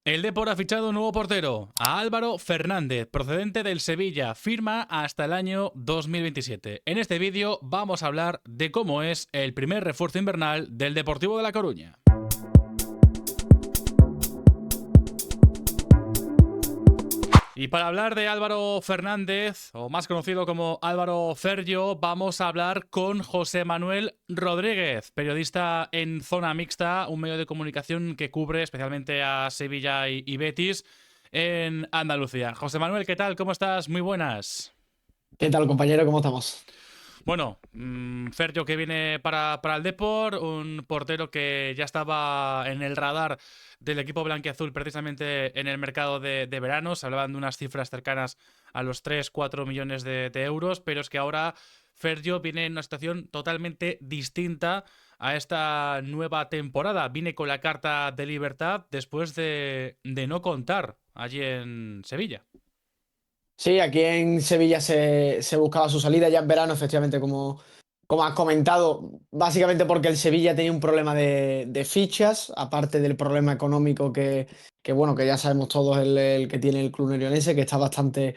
El Depor ha fichado un nuevo portero, a Álvaro Fernández, procedente del Sevilla, firma hasta el año 2027. En este vídeo vamos a hablar de cómo es el primer refuerzo invernal del Deportivo de La Coruña. Y para hablar de Álvaro Fernández, o más conocido como Álvaro Ferrio, vamos a hablar con José Manuel Rodríguez, periodista en Zona Mixta, un medio de comunicación que cubre especialmente a Sevilla y Betis en Andalucía. José Manuel, ¿qué tal? ¿Cómo estás? Muy buenas. ¿Qué tal, compañero? ¿Cómo estamos? Bueno, Ferrio que viene para el Depor, un portero que ya estaba en el radar del equipo blanquiazul precisamente en el mercado de verano. Se hablaban de unas cifras cercanas a los 3-4 millones de euros, pero es que ahora Ferrio viene en una situación totalmente distinta a esta nueva temporada. Viene con la carta de libertad después de no contar allí en Sevilla. Sí, aquí en Sevilla se buscaba su salida ya en verano, efectivamente, como has comentado, básicamente porque el Sevilla tenía un problema de fichas, aparte del problema económico bueno, que ya sabemos todos el que tiene el club neerlandés, que está bastante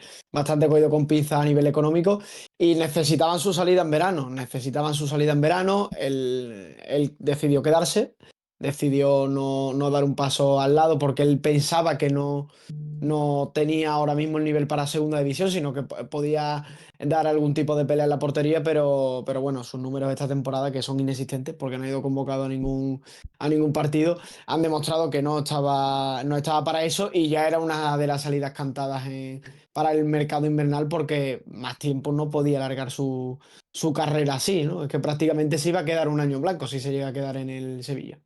cogido con pinzas a nivel económico, y necesitaban su salida en verano, él decidió quedarse, decidió no dar un paso al lado porque él pensaba que no tenía ahora mismo el nivel para segunda división, sino que podía dar algún tipo de pelea en la portería, pero bueno, sus números esta temporada, que son inexistentes porque no ha ido convocado a ningún partido, han demostrado que no estaba para eso, y ya era una de las salidas cantadas para el mercado invernal, porque más tiempo no podía alargar su carrera así, ¿no? Es que prácticamente se iba a quedar un año en blanco si se llega a quedar en el Sevilla.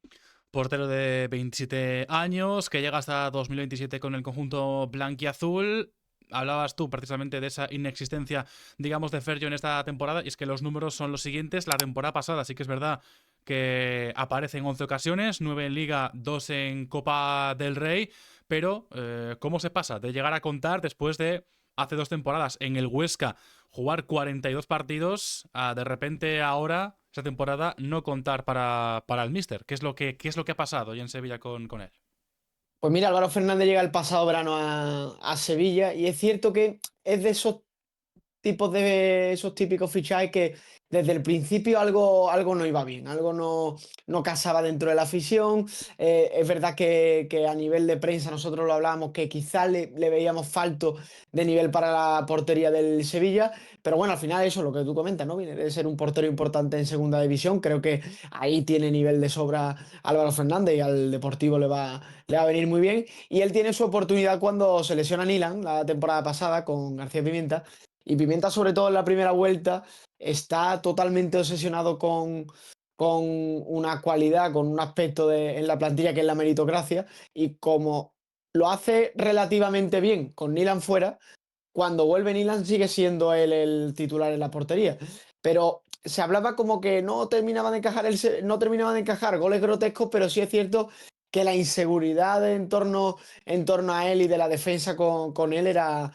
Portero de 27 años, que llega hasta 2027 con el conjunto blanquiazul. Hablabas tú precisamente de esa inexistencia, digamos, de Fergio en esta temporada, y es que los números son los siguientes. La temporada pasada sí que es verdad que aparece en 11 ocasiones, 9 en Liga, 2 en Copa del Rey, pero ¿cómo se pasa de llegar a contar después de hace 2 temporadas en el Huesca jugar 42 partidos a de repente ahora, esta temporada, no contar para el Míster? ¿Qué es lo que ha pasado hoy en Sevilla con él? Pues mira, Álvaro Fernández llega el pasado verano a Sevilla, y es cierto que es de esos típicos fichajes que desde el principio algo no iba bien, algo no casaba dentro de la afición. Es verdad que a nivel de prensa nosotros lo hablábamos, que quizás le veíamos falto de nivel para la portería del Sevilla, pero bueno, al final eso, lo que tú comentas, ¿no? Viene de ser un portero importante en segunda división, creo que ahí tiene nivel de sobra Álvaro Fernández, y al Deportivo le va a venir muy bien, y él tiene su oportunidad cuando se lesiona Nilan la temporada pasada con García Pimienta. Y Pimienta, sobre todo en la primera vuelta, está totalmente obsesionado con una cualidad, con un aspecto en la plantilla, que es la meritocracia, y como lo hace relativamente bien con Nilan fuera, cuando vuelve Nilan sigue siendo él el titular en la portería. Pero se hablaba como que no terminaba de encajar goles grotescos, pero sí es cierto que la inseguridad en torno a él y de la defensa con él era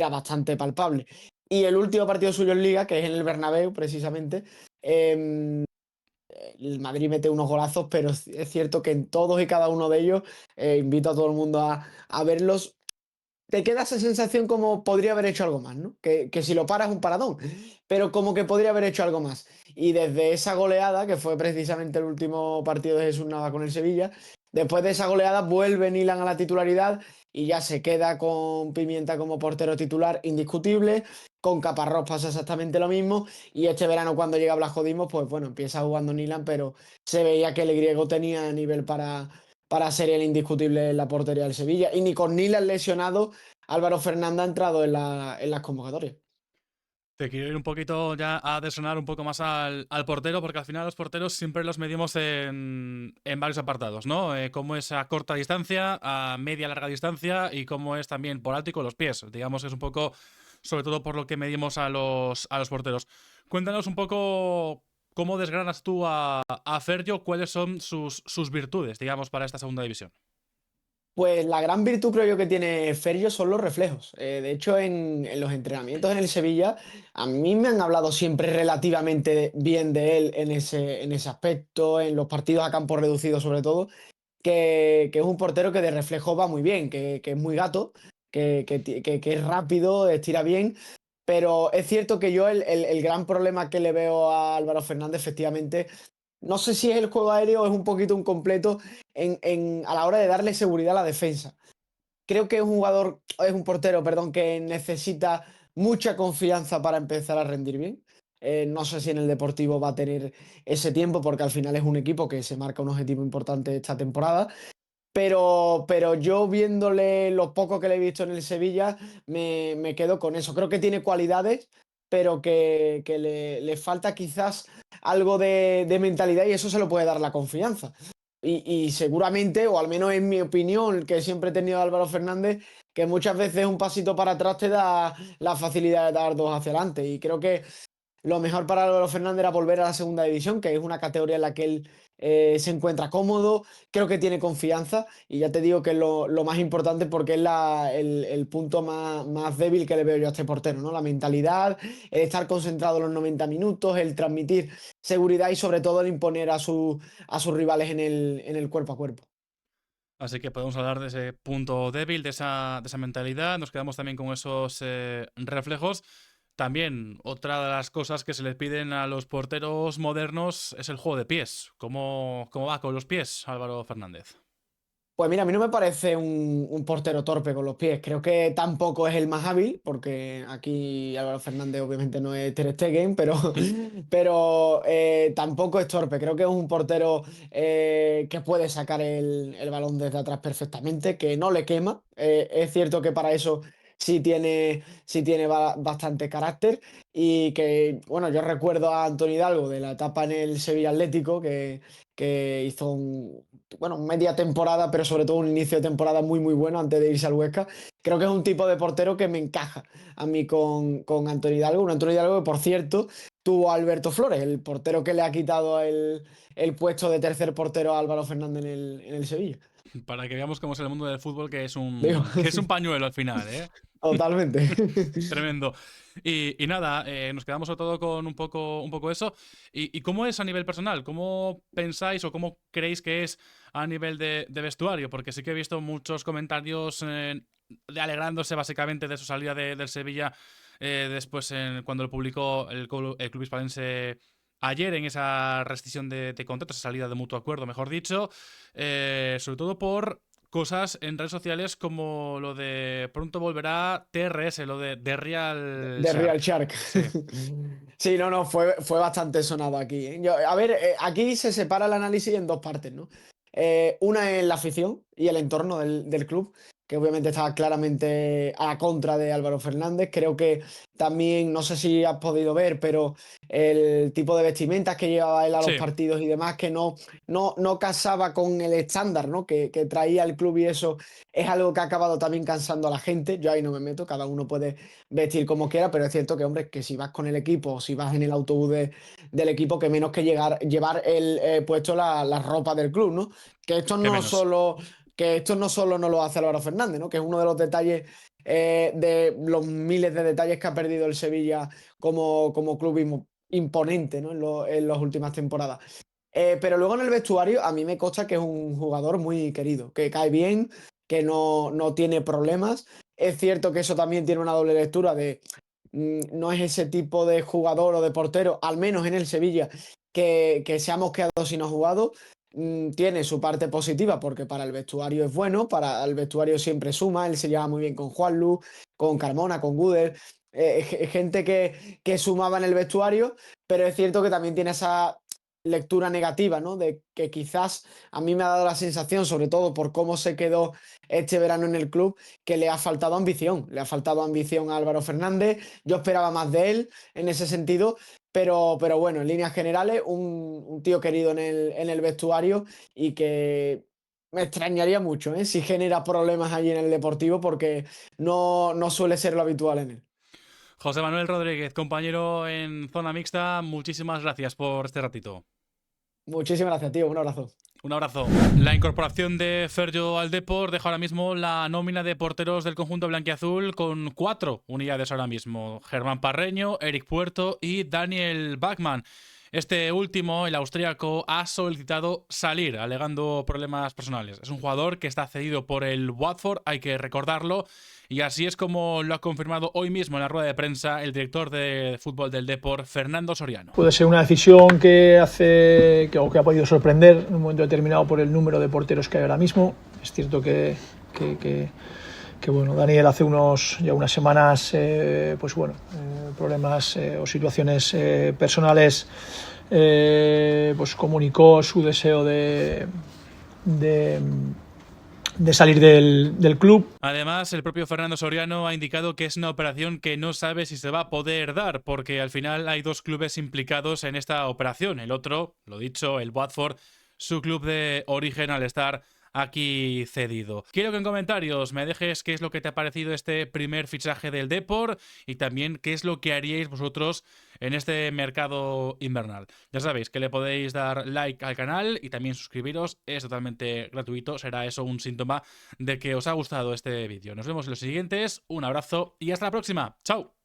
bastante palpable. Y el último partido suyo en Liga, que es en el Bernabéu, precisamente, eh, el Madrid mete unos golazos, pero es cierto que en todos y cada uno de ellos, invito a todo el mundo a verlos, te queda esa sensación como podría haber hecho algo más, ¿no? Que si lo paras es un paradón, pero como que podría haber hecho algo más. Y desde esa goleada, que fue precisamente el último partido de Jesús Nava con el Sevilla, después de esa goleada vuelve Nilan a la titularidad, y ya se queda con Pimienta como portero titular indiscutible. Con Caparrós pasa exactamente lo mismo, y este verano, cuando llega Blasco Dimos, pues bueno, empieza jugando Nilan, pero se veía que el griego tenía nivel para ser el indiscutible en la portería del Sevilla. Y ni con Nilan lesionado, Álvaro Fernández ha entrado en las convocatorias. Te quiero ir un poquito ya a desonar un poco más al portero, porque al final los porteros siempre los medimos en varios apartados, ¿no? Cómo es a corta distancia, a media larga distancia, y cómo es también por alto y con los pies. Digamos que es un poco, sobre todo por lo que medimos a los porteros. Cuéntanos un poco cómo desgranas tú a Fergio, cuáles son sus virtudes, digamos, para esta segunda división. Pues la gran virtud, creo yo, que tiene Ferrio son los reflejos. De hecho, en los entrenamientos en el Sevilla, a mí me han hablado siempre relativamente bien de él en ese aspecto, en los partidos a campo reducido sobre todo. que es un portero que de reflejo va muy bien, que es muy gato, que es rápido, estira bien. Pero es cierto que yo el gran problema que le veo a Álvaro Fernández, efectivamente, no sé si es el juego aéreo o es un poquito incompleto a la hora de darle seguridad a la defensa. Creo que es un portero, perdón, que necesita mucha confianza para empezar a rendir bien. No sé si en el Deportivo va a tener ese tiempo, porque al final es un equipo que se marca un objetivo importante esta temporada. Pero yo viéndole lo poco que le he visto en el Sevilla, me quedo con eso. Creo que tiene cualidades, pero que le falta quizás algo de mentalidad y eso se lo puede dar la confianza. Y seguramente, o al menos en mi opinión, que siempre he tenido de Álvaro Fernández, que muchas veces un pasito para atrás te da la facilidad de dar dos hacia adelante. Y creo que lo mejor para Álvaro Fernández era volver a la segunda división, que es una categoría en la que él se encuentra cómodo, creo que tiene confianza y ya te digo que es lo más importante porque es el punto más débil que le veo yo a este portero, ¿no? La mentalidad, el estar concentrado los 90 minutos, el transmitir seguridad y sobre todo el imponer a sus rivales en el cuerpo a cuerpo. Así que podemos hablar de ese punto débil, de esa mentalidad. Nos quedamos también con esos reflejos. También otra de las cosas que se les piden a los porteros modernos es el juego de pies. ¿Cómo va con los pies, Álvaro Fernández? Pues mira, a mí no me parece un portero torpe con los pies. Creo que tampoco es el más hábil, porque aquí Álvaro Fernández obviamente no es Ter Stegen, pero tampoco es torpe. Creo que es un portero que puede sacar el balón desde atrás perfectamente, que no le quema. Es cierto que para eso sí tiene bastante carácter y que, bueno, yo recuerdo a Antonio Hidalgo de la etapa en el Sevilla Atlético que hizo bueno, media temporada, pero sobre todo un inicio de temporada muy, muy bueno antes de irse al Huesca. Creo que es un tipo de portero que me encaja a mí con Antonio Hidalgo. Un Antonio Hidalgo que, por cierto, tuvo a Alberto Flores, el portero que le ha quitado el puesto de tercer portero a Álvaro Fernández en el Sevilla. Para que veamos cómo es el mundo del fútbol, que es Digo, que es un pañuelo al final, ¿eh? totalmente. Tremendo. Y nada, nos quedamos sobre todo con un poco eso. ¿Y cómo es a nivel personal? ¿Cómo pensáis o cómo creéis que es a nivel de vestuario? Porque sí que he visto muchos comentarios de alegrándose básicamente de su salida del Sevilla después cuando lo publicó el club hispalense ayer en esa rescisión de contrato, esa salida de mutuo acuerdo, mejor dicho. Sobre todo por cosas en redes sociales como lo de pronto volverá TRS, lo de Real De Real Shark. Shark. Sí. Sí, no, fue bastante sonado aquí. ¿Eh? A ver, aquí se separa el análisis en dos partes, ¿no? Una es la afición y el entorno del club, que obviamente está claramente a la contra de Álvaro Fernández. Creo que también, no sé si has podido ver, pero el tipo de vestimentas que llevaba él a los Sí, partidos y demás, que no casaba con el estándar, ¿no? Que traía el club y eso es algo que ha acabado también cansando a la gente. Yo ahí no me meto, cada uno puede vestir como quiera, pero es cierto que, hombre, que si vas con el equipo o si vas en el autobús del equipo, que menos que llevar puesto la ropa del club, ¿no? Que esto que no menos. solo, que esto no solo no lo hace Álvaro Fernández, ¿no? Que es uno de los detalles, de los miles de detalles que ha perdido el Sevilla como club imponente, ¿no? En las últimas temporadas. Pero luego en el vestuario a mí me consta que es un jugador muy querido, que cae bien, que no tiene problemas. Es cierto que eso también tiene una doble lectura de no es ese tipo de jugador o de portero, al menos en el Sevilla, que se ha mosqueado si no ha jugado. Tiene su parte positiva porque para el vestuario es bueno, para el vestuario siempre suma, él se lleva muy bien con Juanlu, con Carmona, con Guder, gente que sumaba en el vestuario, pero es cierto que también tiene esa lectura negativa, ¿no? De que quizás a mí me ha dado la sensación, sobre todo por cómo se quedó este verano en el club, que le ha faltado ambición a Álvaro Fernández. Yo esperaba más de él en ese sentido, pero bueno, en líneas generales, un tío querido en el vestuario y que me extrañaría mucho, ¿eh? Si genera problemas allí en el Deportivo porque no suele ser lo habitual en él. José Manuel Rodríguez, compañero en zona mixta, muchísimas gracias por este ratito. Muchísimas gracias, tío. Un abrazo. Un abrazo. La incorporación de Ferjo al Depor deja ahora mismo la nómina de porteros del conjunto blanquiazul con 4 unidades ahora mismo. Germán Parreño, Eric Puerto y Daniel Bachmann. Este último, el austríaco, ha solicitado salir, alegando problemas personales. Es un jugador que está cedido por el Watford, hay que recordarlo, y así es como lo ha confirmado hoy mismo en la rueda de prensa el director de fútbol del Depor, Fernando Soriano. Puede ser una decisión que ha podido sorprender en un momento determinado por el número de porteros que hay ahora mismo. Es cierto que bueno, Daniel hace unas semanas problemas o situaciones personales pues comunicó su deseo de salir del club. Además, el propio Fernando Soriano ha indicado que es una operación que no sabe si se va a poder dar, porque al final hay dos clubes implicados en esta operación. El otro, lo dicho, el Watford, su club de origen al estar aquí cedido. Quiero que en comentarios me dejes qué es lo que te ha parecido este primer fichaje del Depor y también qué es lo que haríais vosotros en este mercado invernal. Ya sabéis que le podéis dar like al canal y también suscribiros, es totalmente gratuito, será eso un síntoma de que os ha gustado este vídeo. Nos vemos en los siguientes, un abrazo y hasta la próxima. ¡Chao!